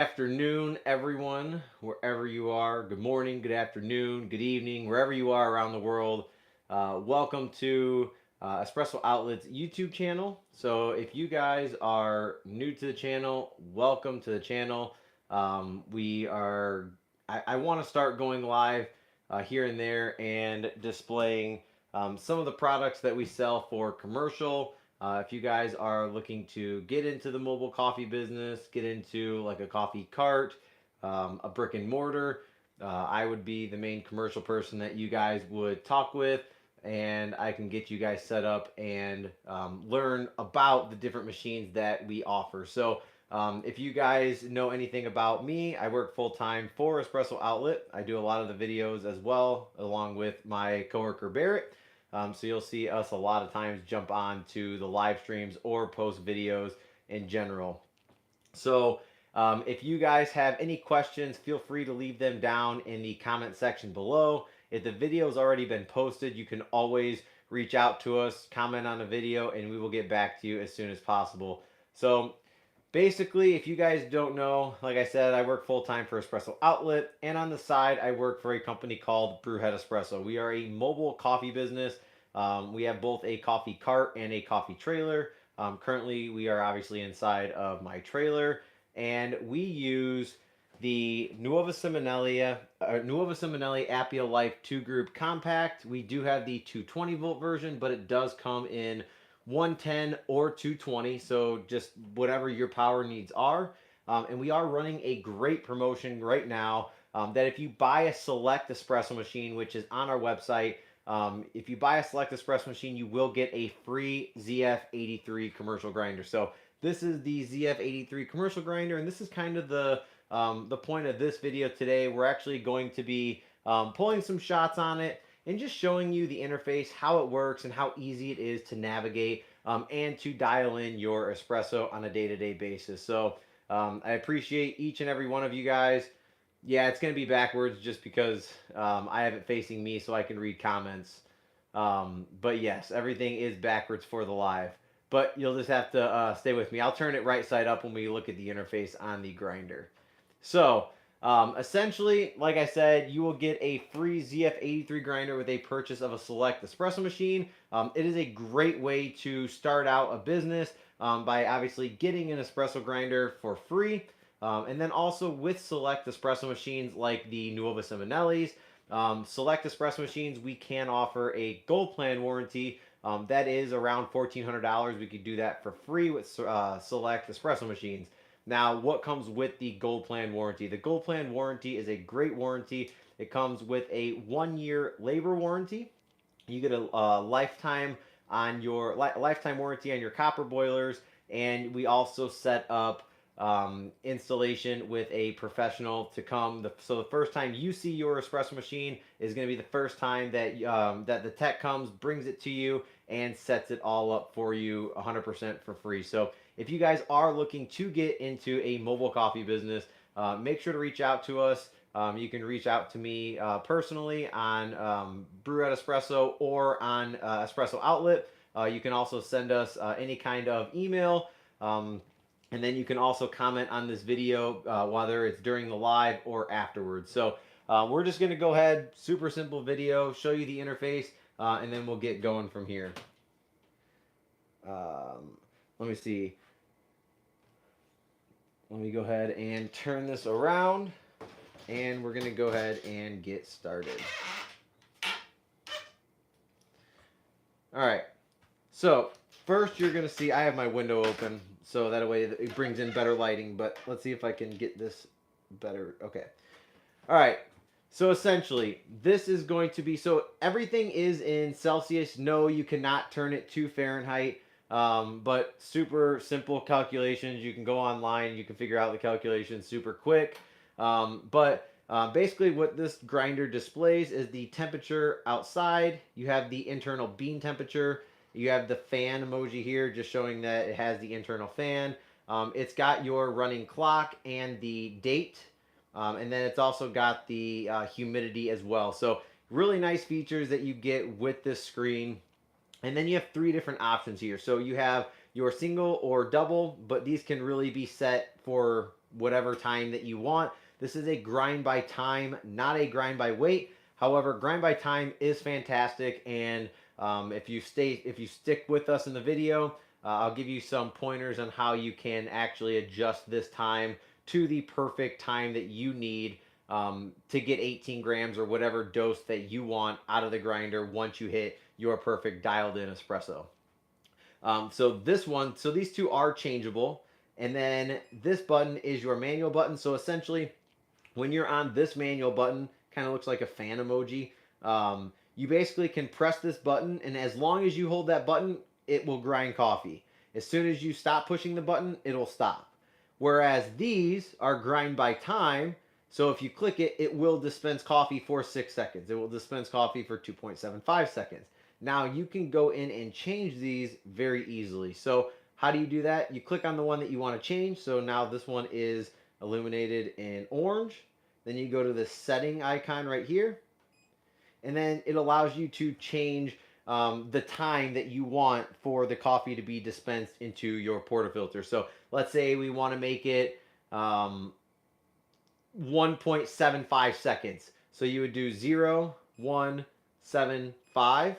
Afternoon, everyone, wherever you are. Good morning, good afternoon, good evening, wherever you are around the world. Welcome to Espresso Outlet's YouTube channel. So, if you guys are new to the channel, welcome to the channel. We are, I want to start going live here and there and displaying some of the products that we sell for commercial. If you guys are looking to get into the mobile coffee business, get into like a coffee cart, a brick and mortar, I would be the main commercial person that you guys would talk with, and I can get you guys set up and learn about the different machines that we offer. So, if you guys know anything about me, I work full time for Espresso Outlet. I do a lot of the videos as well, along with my coworker Barrett. So you'll see us a lot of times jump on to the live streams or post videos in general. So if you guys have any questions, feel free to leave them down in the comment section below. If the video's already been posted, you can always reach out to us, comment on the video, and we will get back to you as soon as possible. So basically, if you guys don't know, like I said, I work full time for Espresso Outlet, and on the side, I work for a company called Brewhead Espresso. We are a mobile coffee business. We have both a coffee cart and a coffee trailer. Currently, we are obviously inside of my trailer, and we use the Nuova Simonelli Appia Life 2 Group Compact. We do have the 220 volt version, but it does come in 110 or 220, so just whatever your power needs are. And we are running a great promotion right now that if you buy a select espresso machine, which is on our website, if you buy a select espresso machine, you will get a free ZF83 commercial grinder. So this is the ZF83 commercial grinder, and this is kind of the point of this video today. We're actually going to be pulling some shots on it and just showing you the interface, how it works, and how easy it is to navigate and to dial in your espresso on a day-to-day basis. So I appreciate each and every one of you guys. Yeah, it's going to be backwards just because I have it facing me so I can read comments. But yes, everything is backwards for the live. But you'll just have to stay with me. I'll turn it right side up when we look at the interface on the grinder. So, essentially, like I said, you will get a free ZF83 grinder with a purchase of a select espresso machine. It is a great way to start out a business by obviously getting an espresso grinder for free. And then also with select espresso machines like the Nuova Simonellis, select espresso machines, we can offer a gold plan warranty. That is around $1,400. We could do that for free with select espresso machines. Now, what comes with the Gold Plan warranty? The Gold Plan warranty is a great warranty. It comes with a 1-year labor warranty. You get a lifetime on your lifetime warranty on your copper boilers, and we also set up installation with a professional to come. So the first time you see your espresso machine is going to be the first time that that the tech comes, brings it to you, and sets it all up for you 100% for free. So if you guys are looking to get into a mobile coffee business, make sure to reach out to us. You can reach out to me personally on Brew at Espresso or on Espresso Outlet. You can also send us any kind of email. And then you can also comment on this video, whether it's during the live or afterwards. So we're just going to go ahead, super simple video, show you the interface, and then we'll get going from here. Let me see. Let me go ahead and turn this around, and we're going to go ahead and get started. All right. So first you're going to see I have my window open, so that way it brings in better lighting, but let's see if I can get this better. Okay. All right. So essentially, this is going to be, so everything is in Celsius. No, you cannot turn it to Fahrenheit, but super simple calculations. You can go online, you can figure out the calculations super quick. Basically what this grinder displays is the temperature outside. You have the internal bean temperature. You have the fan emoji here, just showing that it has the internal fan. It's got your running clock and the date. And then it's also got the humidity as well. So really nice features that you get with this screen. And then you have 3 different options here. So you have your single or double, but these can really be set for whatever time that you want. This is a grind by time, not a grind by weight. However, grind by time is fantastic, and if you stick with us in the video, I'll give you some pointers on how you can actually adjust this time to the perfect time that you need to get 18 grams or whatever dose that you want out of the grinder once you hit your perfect dialed in espresso. So these two are changeable. And then this button is your manual button. So essentially, when you're on this manual button, kind of looks like a fan emoji. You basically can press this button, and as long as you hold that button, it will grind coffee. As soon as you stop pushing the button, it'll stop. Whereas these are grind by time. So if you click it, it will dispense coffee for 6 seconds. It will dispense coffee for 2.75 seconds. Now you can go in and change these very easily. So how do you do that? You click on the one that you want to change. So now this one is illuminated in orange. Then you go to the setting icon right here. And then it allows you to change the time that you want for the coffee to be dispensed into your portafilter. So let's say we want to make it 1.75 seconds. So you would do 0, 1, 7, 5,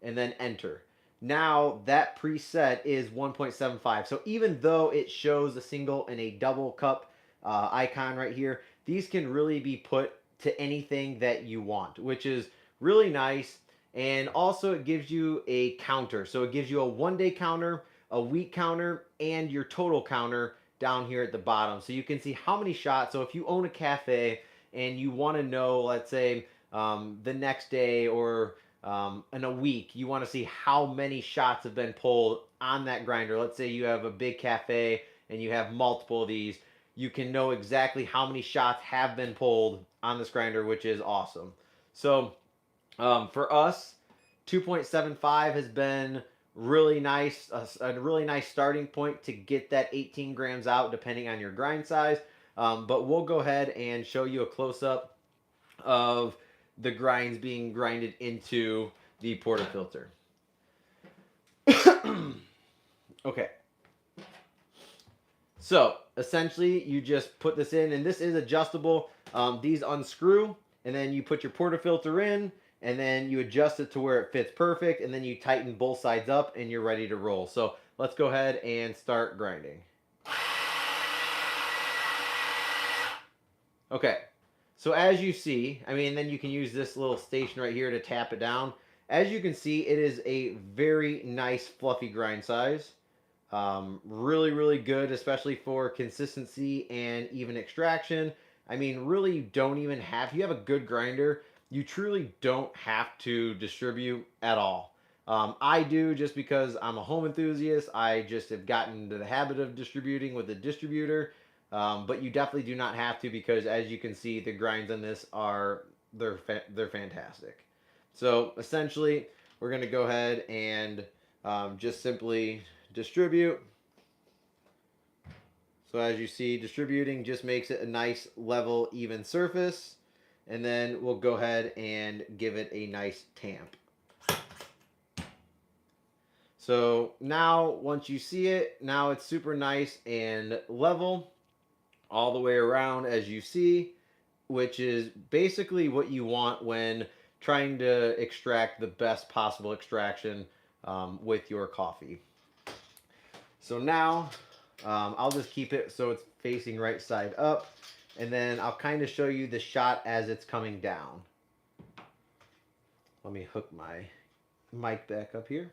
and then enter. Now that preset is 1.75. So even though it shows a single and a double cup icon right here, these can really be put to anything that you want, which is really nice. And also it gives you a counter. So it gives you a 1-day counter, a week counter, and your total counter down here at the bottom. So you can see how many shots. So if you own a cafe and you want to know, let's say the next day or in a week, you want to see how many shots have been pulled on that grinder. Let's say you have a big cafe and you have multiple of these. You can know exactly how many shots have been pulled on this grinder, which is awesome. So for us, 2.75 has been really nice, a really nice starting point to get that 18 grams out, depending on your grind size. But we'll go ahead and show you a close-up of the grinds being grinded into the portafilter. Okay. So essentially, you just put this in, and this is adjustable. These unscrew, and then you put your portafilter in, and then you adjust it to where it fits perfect, and then you tighten both sides up, and you're ready to roll. So let's go ahead and start grinding. Okay, so as you see, then you can use this little station right here to tap it down. As you can see, it is a very nice fluffy grind size. Really, really good, especially for consistency and even extraction. Really, you don't even have, if you have a good grinder, you truly don't have to distribute at all. I do, just because I'm a home enthusiast. I just have gotten into the habit of distributing with a distributor. But you definitely do not have to, because as you can see, the grinds on this they're fantastic. So essentially, we're going to go ahead and just simply distribute. So as you see, distributing just makes it a nice, level, even surface. And then we'll go ahead and give it a nice tamp. So now, once you see it, now it's super nice and level all the way around, as you see, which is basically what you want when trying to extract the best possible extraction with your coffee. So now I'll just keep it so it's facing right side up, and then I'll kind of show you the shot as it's coming down. Let me hook my mic back up here.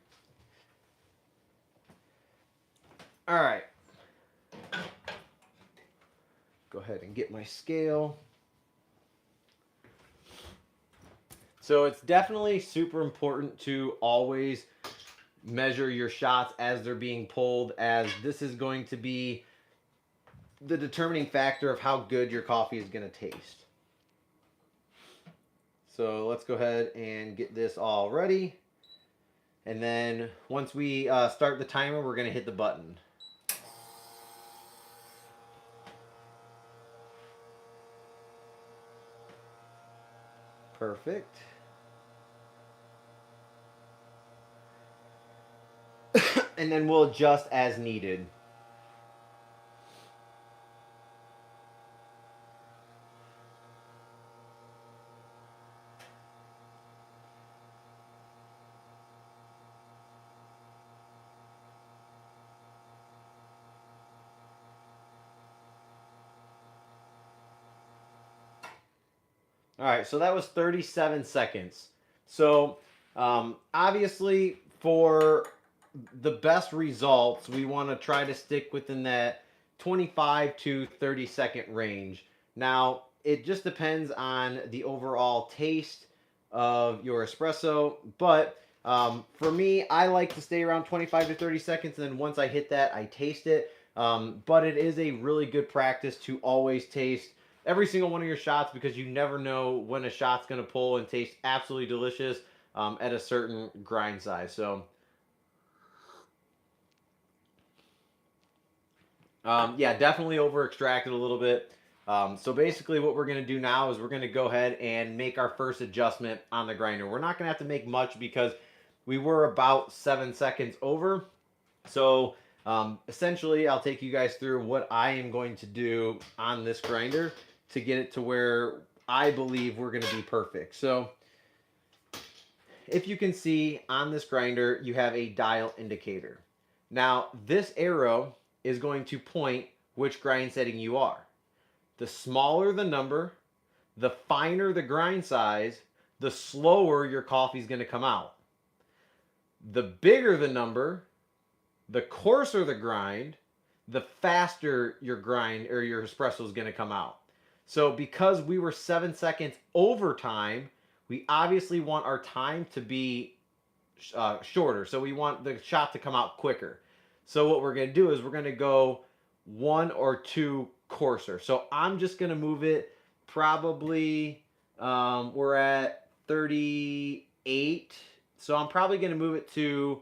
All right. Go ahead and get my scale. So it's definitely super important to always measure your shots as they're being pulled, as this is going to be the determining factor of how good your coffee is going to taste. So let's go ahead and get this all ready. And then once we start the timer, we're going to hit the button. Perfect. And then we'll adjust as needed. All right, so that was 37 seconds. So obviously for the best results, we want to try to stick within that 25 to 30-second range. Now, it just depends on the overall taste of your espresso, but for me, I like to stay around 25 to 30 seconds, and then once I hit that, I taste it. But it is a really good practice to always taste every single one of your shots, because you never know when a shot's going to pull and taste absolutely delicious at a certain grind size. So yeah, definitely over extracted a little bit. So basically what we're going to do now is we're going to go ahead and make our first adjustment on the grinder. We're not going to have to make much because we were about 7 seconds over. So essentially I'll take you guys through what I am going to do on this grinder to get it to where I believe we're going to be perfect. So if you can see on this grinder, you have a dial indicator. Now this arrow is going to point which grind setting you are. The smaller the number, the finer the grind size, the slower your coffee is going to come out. The bigger the number, the coarser the grind, the faster your grind or your espresso is going to come out. So because we were 7 seconds over time, we obviously want our time to be shorter. So we want the shot to come out quicker. So what we're going to do is we're going to go 1 or 2 coarser. So I'm just going to move it probably, we're at 38. So I'm probably going to move it to,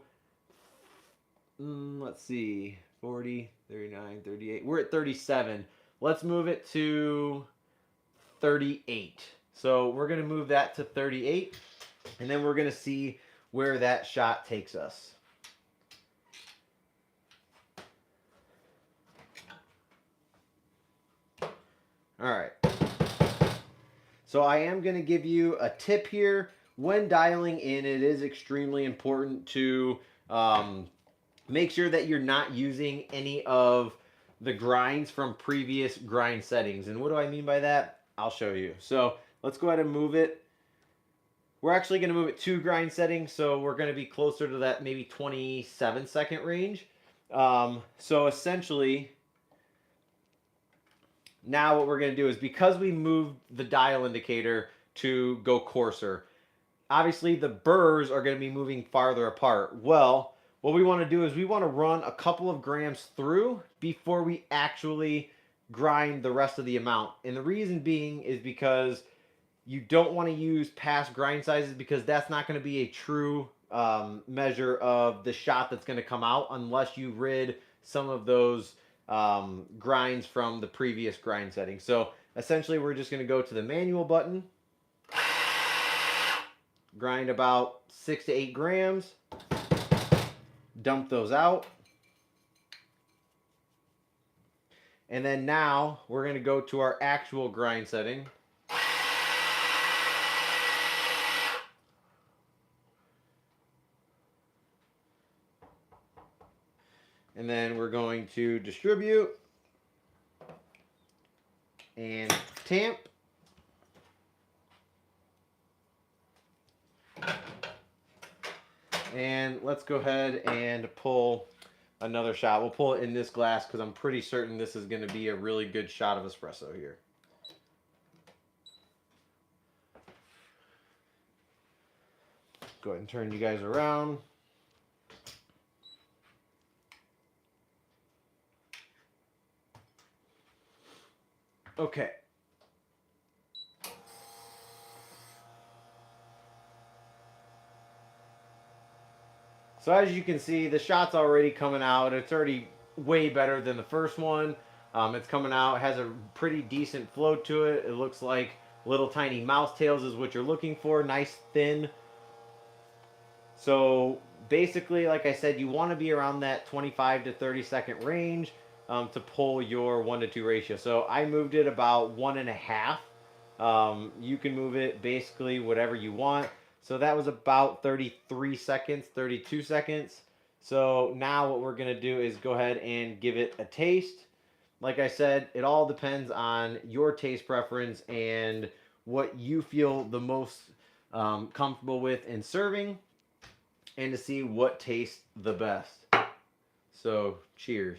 let's see, 40, 39, 38. We're at 37. Let's move it to 38. So we're going to move that to 38, and then we're going to see where that shot takes us. All right. So I am going to give you a tip here. When dialing in, it is extremely important to make sure that you're not using any of the grinds from previous grind settings. And what do I mean by that? I'll show you. So let's go ahead and move it. We're actually going to move it 2 grind settings, so we're going to be closer to that maybe 27-second range. So essentially, now what we're going to do is, because we moved the dial indicator to go coarser, obviously the burrs are going to be moving farther apart. Well, what we want to do is we want to run a couple of grams through before we actually grind the rest of the amount. And the reason being is because you don't want to use past grind sizes, because that's not going to be a true measure of the shot that's going to come out unless you rid some of those grinds from the previous grind setting. So essentially we're just going to go to the manual button, grind about 6 to 8 grams, dump those out, and then now we're going to go to our actual grind setting. And then we're going to distribute and tamp. And let's go ahead and pull another shot. We'll pull it in this glass because I'm pretty certain this is going to be a really good shot of espresso here. Go ahead and turn you guys around. Okay. So as you can see, the shot's already coming out. It's already way better than the first one. It's coming out. It has a pretty decent flow to it. It looks like little tiny mouse tails is what you're looking for. Nice, thin. So basically, like I said, you want to be around that 25 to 30-second range to pull your 1-to-2 ratio. So I moved it about 1.5. You can move it basically whatever you want. So that was about 33 seconds, 32 seconds. So now what we're going to do is go ahead and give it a taste. Like I said, it all depends on your taste preference and what you feel the most comfortable with in serving, and to see what tastes the best. So, cheers.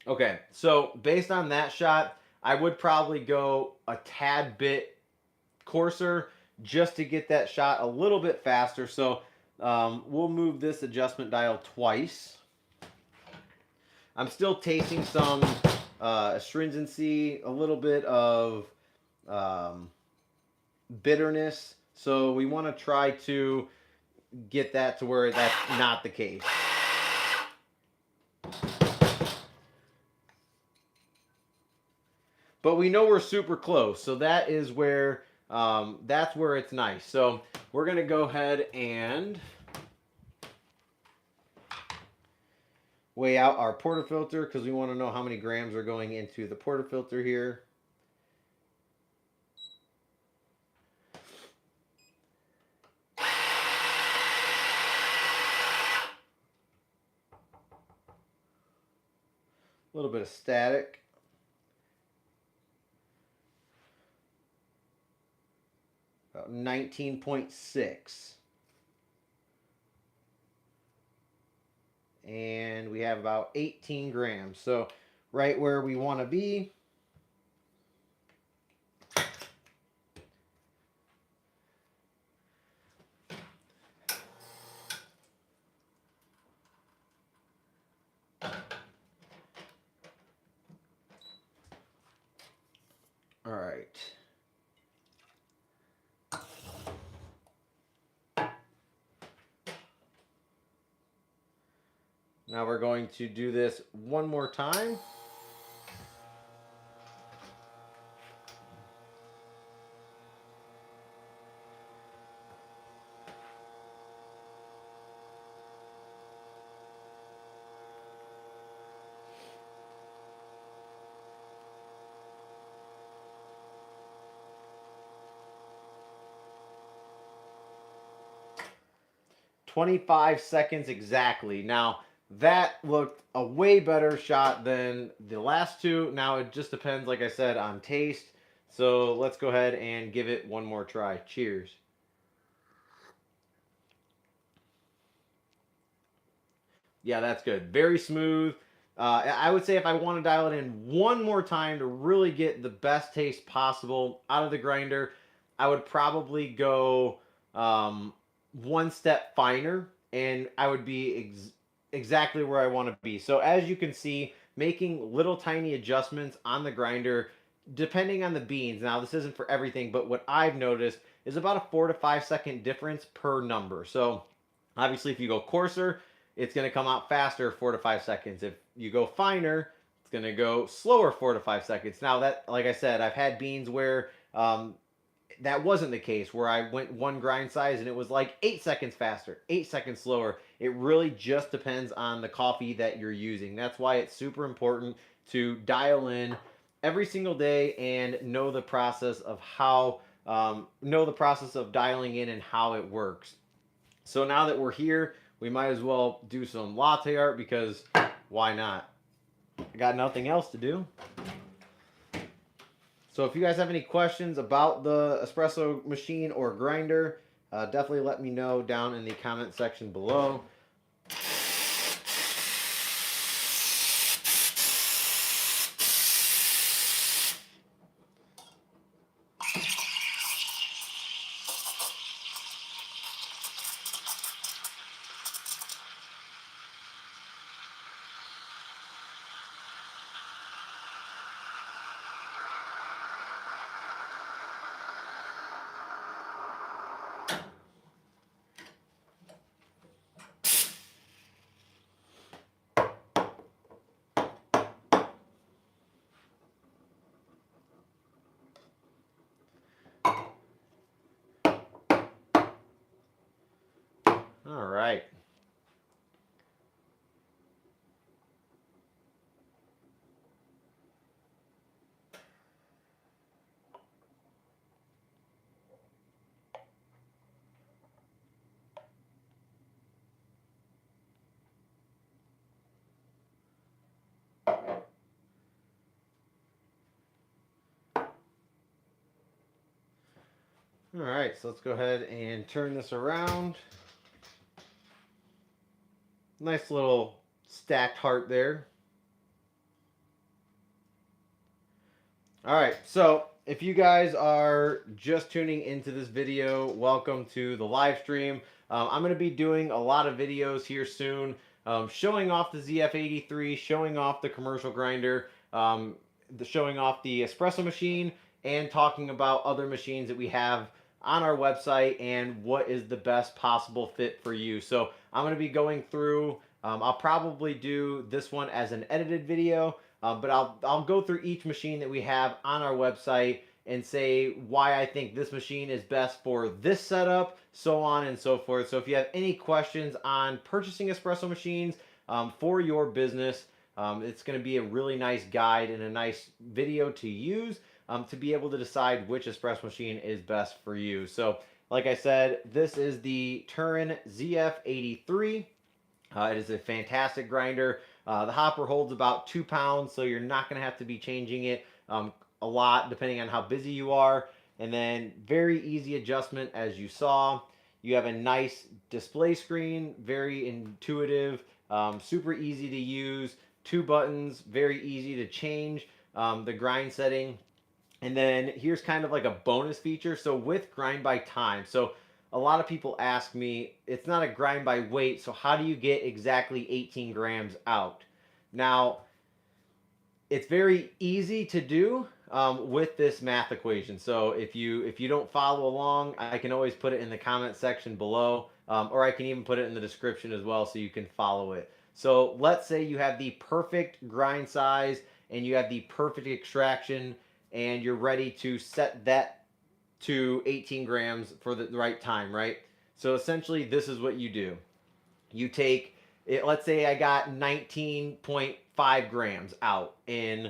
Okay, so based on that shot, I would probably go a tad bit coarser just to get that shot a little bit faster. So we'll move this adjustment dial twice. I'm still tasting some astringency, a little bit of bitterness. So we want to try to get that to where that's not the case. But we know we're super close, so that is where that's where it's nice. So we're gonna go ahead and weigh out our portafilter because we want to know how many grams are going into the portafilter here. A little bit of static. About 19.6. And we have about 18 grams. So right where we want to be. All right. Now we're going to do this one more time. "25 seconds exactly." Now, that looked a way better shot than the last two. Now, it just depends, like I said, on taste. So let's go ahead and give it one more try. Cheers. Yeah, that's good. Very smooth. I would say if I want to dial it in one more time to really get the best taste possible out of the grinder, I would probably go one step finer, and I would be exactly where I want to be. So as you can see, making little tiny adjustments on the grinder, depending on the beans. Now, this isn't for everything, but what I've noticed is about a 4 to 5 second difference per number. So obviously, if you go coarser, it's going to come out faster, 4 to 5 seconds. If you go finer, it's going to go slower, 4 to 5 seconds. Now, that, like I said, I've had beans where that wasn't the case, where I went one grind size and it was like 8 seconds faster, 8 seconds slower. It really just depends on the coffee that you're using. That's why it's super important to dial in every single day and know the process of dialing in and how it works. So now that we're here, we might as well do some latte art, because why not? I got nothing else to do. So if you guys have any questions about the espresso machine or grinder, definitely let me know down in the comment section below. All right. All right, so let's go ahead and turn this around. Nice little stacked heart there. All right, so if you guys are just tuning into this video, welcome to the live stream. I'm going to be doing a lot of videos here soon, showing off the ZF83, showing off the commercial grinder, showing off the espresso machine, and talking about other machines that we have on our website and what is the best possible fit for you. So I'm going to be going through, I'll probably do this one as an edited video, but I'll go through each machine that we have on our website and say why I think this machine is best for this setup, so on and so forth. So if you have any questions on purchasing espresso machines for your business, it's going to be a really nice guide and a nice video to use to be able to decide which espresso machine is best for you. So like I said, this is the Turin ZF83. It is a fantastic grinder. The hopper holds about 2 pounds, so you're not going to have to be changing it a lot depending on how busy you are. And then very easy adjustment, as you saw. You have a nice display screen, very intuitive, super easy to use. 2 buttons, very easy to change the grind setting. And then here's kind of like a bonus feature. So with grind by time, so a lot of people ask me, it's not a grind by weight, so how do you get exactly 18 grams out? Now, it's very easy to do with this math equation. So if you don't follow along, I can always put it in the comment section below, or I can even put it in the description as well so you can follow it. So let's say you have the perfect grind size and you have the perfect extraction and you're ready to set that to 18 grams for the right time, right? So essentially this is what you do. You take it, let's say I got 19.5 grams out in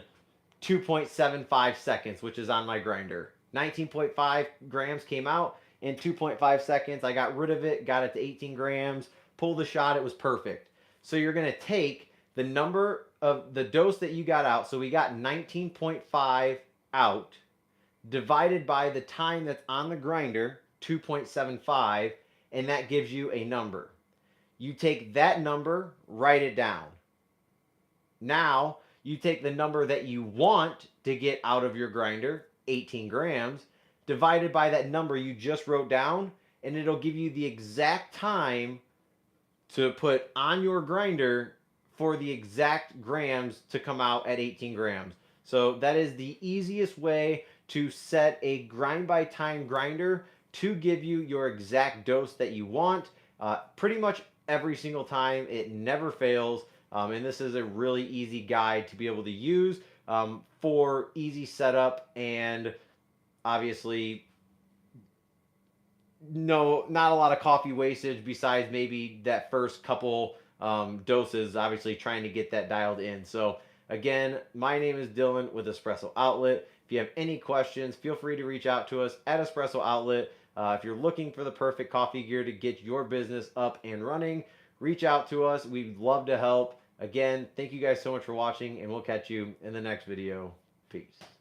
2.75 seconds, which is on my grinder. 19.5 grams came out in 2.5 seconds. I got rid of it, got it to 18 grams, pulled the shot, it was perfect. So you're going to take the number of the dose that you got out. So we got 19.5 out divided by the time that's on the grinder, 2.75, and that gives you a number. You take that number, write it down. Now, you take the number that you want to get out of your grinder, 18 grams, divided by that number you just wrote down, and it'll give you the exact time to put on your grinder for the exact grams to come out at 18 grams. So that is the easiest way to set a grind by time grinder to give you your exact dose that you want. Pretty much every single time, it never fails. And this is a really easy guide to be able to use for easy setup, and obviously not a lot of coffee wastage besides maybe that first couple doses, obviously trying to get that dialed in. So again, my name is Dylan with Espresso Outlet. If you have any questions, feel free to reach out to us at Espresso Outlet. If you're looking for the perfect coffee gear to get your business up and running, reach out to us. We'd love to help. Again, thank you guys so much for watching, and we'll catch you in the next video. Peace.